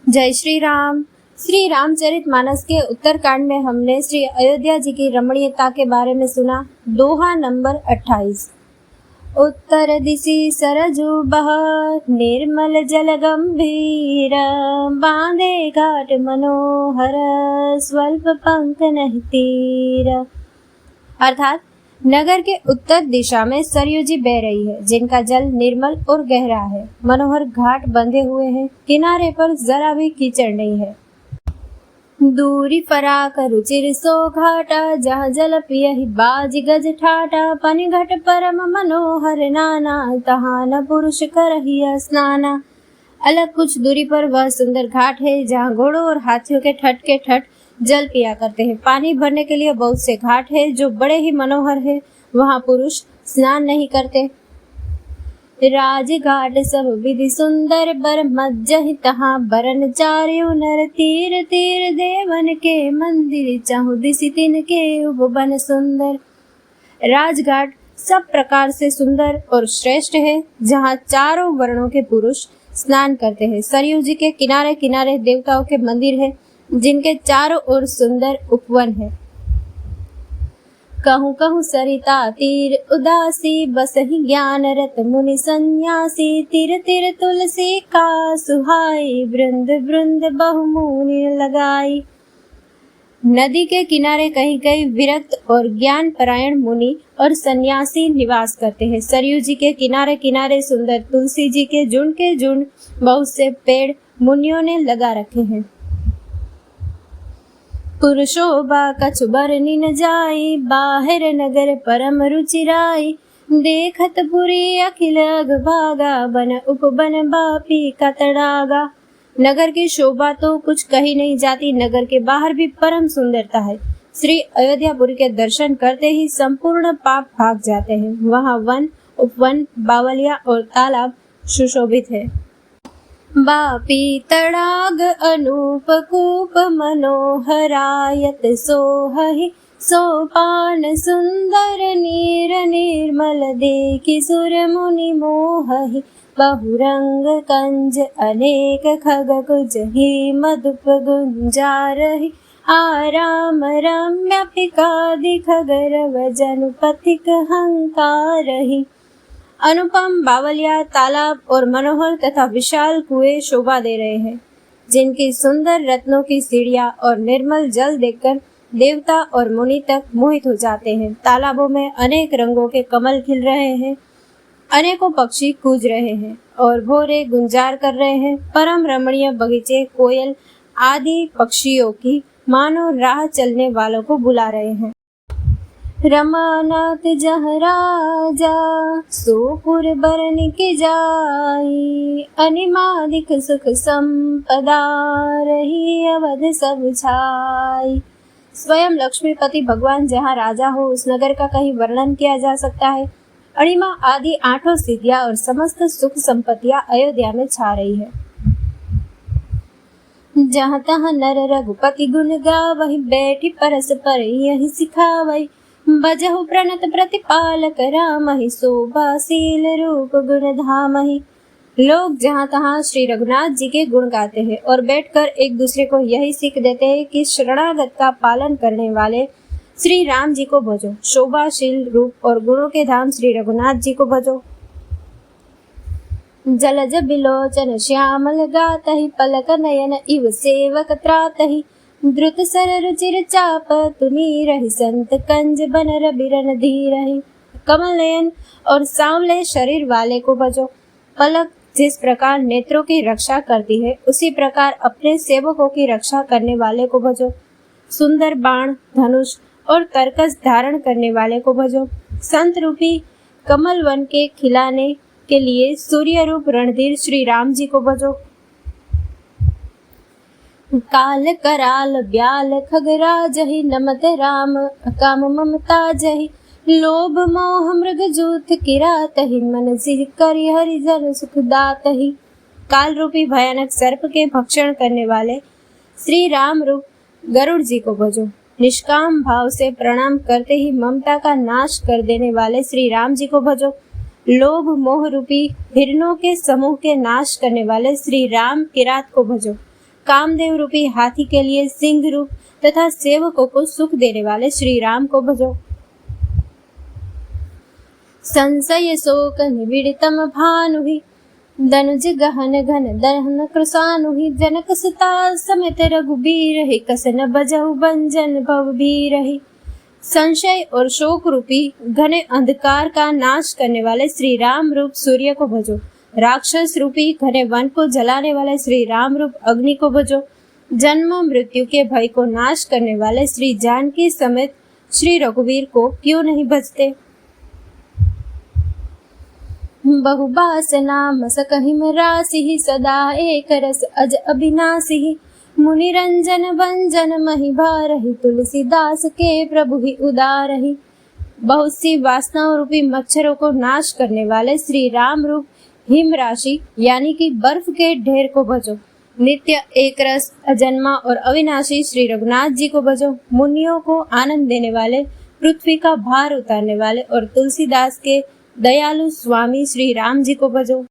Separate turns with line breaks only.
जय श्री राम। श्री रामचरितमानस के उत्तरकांड में हमने श्री अयोध्या जी की रमणीयता के बारे में सुना। दोहा नंबर 28। उत्तर दिशि सरजु बह निर्मल जल गंभीर, बांधे घाट मनोहर स्वल्प पंख नहीं तीर। अर्थात नगर के उत्तर दिशा में सरयू जी बह रही है, जिनका जल निर्मल और गहरा है। मनोहर घाट बंधे हुए हैं, किनारे पर जरा भी कीचड़ नहीं है। दूरी फराक रुचिर सो घाटा, जहाँ जल पियहि बाज गज ठाटा। पनि घट परम मनोहर नाना, तहाँ न पुरुष करहि स्नाना। अलग कुछ दूरी पर वह सुंदर घाट है, जहाँ घोड़ों और हाथियों के ठट जल पिया करते हैं। पानी भरने के लिए बहुत से घाट है, जो बड़े ही मनोहर है। वहाँ पुरुष स्नान नहीं करते। राज घाट सब विधि सुंदर, बर मज्जहि तहाँ बरन चार्यु नर। तीर तीर देवन के मंदिर, चाहु दिसि तिनके उपवन सुंदर। राजघाट सब प्रकार से सुंदर और श्रेष्ठ है, जहाँ चारों वर्णों के पुरुष स्नान करते हैं। सरयू जी के किनारे किनारे देवताओं के मंदिर है, जिनके चारों ओर सुंदर उपवन है। कहूँ कहूँ सरिता तीर उदासी, बसहि ज्ञान रत मुनि सन्यासी। तिर तिर तुलसी का सुहाई, बृंद बृंद बहुमुनि लगाई। नदी के किनारे कहीं कहीं विरक्त और ज्ञान परायण मुनि और सन्यासी निवास करते हैं। सरयू जी के किनारे किनारे सुंदर तुलसी जी के झुंड बहुत से पेड़ मुनियों ने लगा रखे हैं। पुरुषोबा कछु बरनी न जाई, बाहर नगर परम रुचिराई। देखत पुरी अखिल अगभागा, बन उपबन बापी का तड़ागा। नगर की शोभा तो कुछ कही नहीं जाती, नगर के बाहर भी परम सुंदरता है। श्री अयोध्यापुरी के दर्शन करते ही संपूर्ण पाप भाग जाते हैं। वहाँ वन, उपवन, बावलिया और तालाब सुशोभित है। बापी तड़ाग अनूप कूप, मनोहरायत सोहहि। सोपान सुंदर नीर, निर्मल देखि सुर मुनि मोहहि। बहुरंग कंज अनेक खग कुजहि, मधुप गुंजारहि। आराम रम्य पिकादि खगर वजन पथिक हंकारहि। अनुपम बावलिया, तालाब और मनोहर तथा विशाल कुएं शोभा दे रहे हैं, जिनकी सुंदर रत्नों की सीढ़ियां और निर्मल जल देखकर देवता और मुनि तक मोहित हो जाते हैं। तालाबों में अनेक रंगों के कमल खिल रहे हैं, अनेकों पक्षी कूज रहे हैं और भोरे गुंजार कर रहे हैं। परम रमणीय बगीचे कोयल आदि पक्षियों की मानो राह चलने वालों को बुला रहे हैं। रमानाथ जह राजा, सोपुर बरन के जाई। अनिमादिक सुख संपदा, रही अवध सब छाई। स्वयं लक्ष्मीपति भगवान जहाँ राजा हो, उस नगर का कहीं वर्णन किया जा सकता है। अणिमा आदि 8 सिद्धियां और समस्त सुख संपत्तियां अयोध्या में छा रही है। जहाँ तहाँ नर रघुपति गुण गावहि, बैठी परस पर यही सिखावहि। बजहु प्रणत प्रतिपालक रामहि, शोभाशील रूप गुण धामहि। लोग जहाँ तहाँ श्री रघुनाथ जी के गुण गाते हैं और बैठकर एक दूसरे को यही सीख देते हैं कि शरणागत का पालन करने वाले श्री राम जी को भजो। शोभाशील रूप और गुणों के धाम श्री रघुनाथ जी को भजो। जलज बिलोचन श्यामल गातहि, पलक नयन इव सेवक त्रातहि। द्रुत सर रुचिर चाप तुनी रही, संत कंज बनर बिरन धीरहि। कमल नयन और सांवले शरीर वाले को भजो। पलक जिस प्रकार नेत्रों की रक्षा करती है, उसी प्रकार अपने सेवकों की रक्षा करने वाले को भजो। सुंदर बाण, धनुष और तरकस धारण करने वाले को भजो। संत रूपी कमल वन के खिलाने के लिए सूर्य रूप रणधीर श्री राम जी को भजो। काल कराल ब्याल खगराजहि, नमत राम काम ममता जहि। लोभ मोह मृग जूथ किरातहि, मन सिर करि हरि जन सुख दातहि। काल रूपी भयानक सर्प के भक्षण करने वाले श्री राम रूप गरुड़ जी को भजो। निष्काम भाव से प्रणाम करते ही ममता का नाश कर देने वाले श्री राम जी को भजो। लोभ मोह रूपी हिरणों के समूह के नाश करने वाले श्री राम किरात को भजो। कामदेव रूपी हाथी के लिए सिंह रूप तथा सेवकों को सुख देने वाले श्री राम को भजो। संशय शोक निविड़तम भानुहि धनुज गहन घन दहन कृसानुहि जनक सुता समेत रघुबीर ही कसन बजहु बंजन भवभीर ही। संशय और शोक रूपी घने अंधकार का नाश करने वाले श्री राम रूप सूर्य को भजो। राक्षस रूपी घने वन को जलाने वाले श्री राम रूप अग्नि को भजो। जन्म मृत्यु के भय को नाश करने वाले श्री जानकी समेत श्री रघुवीर को क्यों नहीं भजते। बहुबास नाम सकहिम राशि सदा एक रस अज अविनाशी। मुनि रंजन भंजन मही भारहि तुलसीदास के प्रभु ही उदारहि। बहुत सी वासनाओं रूपी मच्छरों को नाश करने वाले श्री राम रूप हिम राशि यानी कि बर्फ के ढेर को भजो। नित्य एक रस अजन्मा और अविनाशी श्री रघुनाथ जी को भजो। मुनियों को आनंद देने वाले पृथ्वी का भार उतारने वाले और तुलसीदास के दयालु स्वामी श्री राम जी को भजो।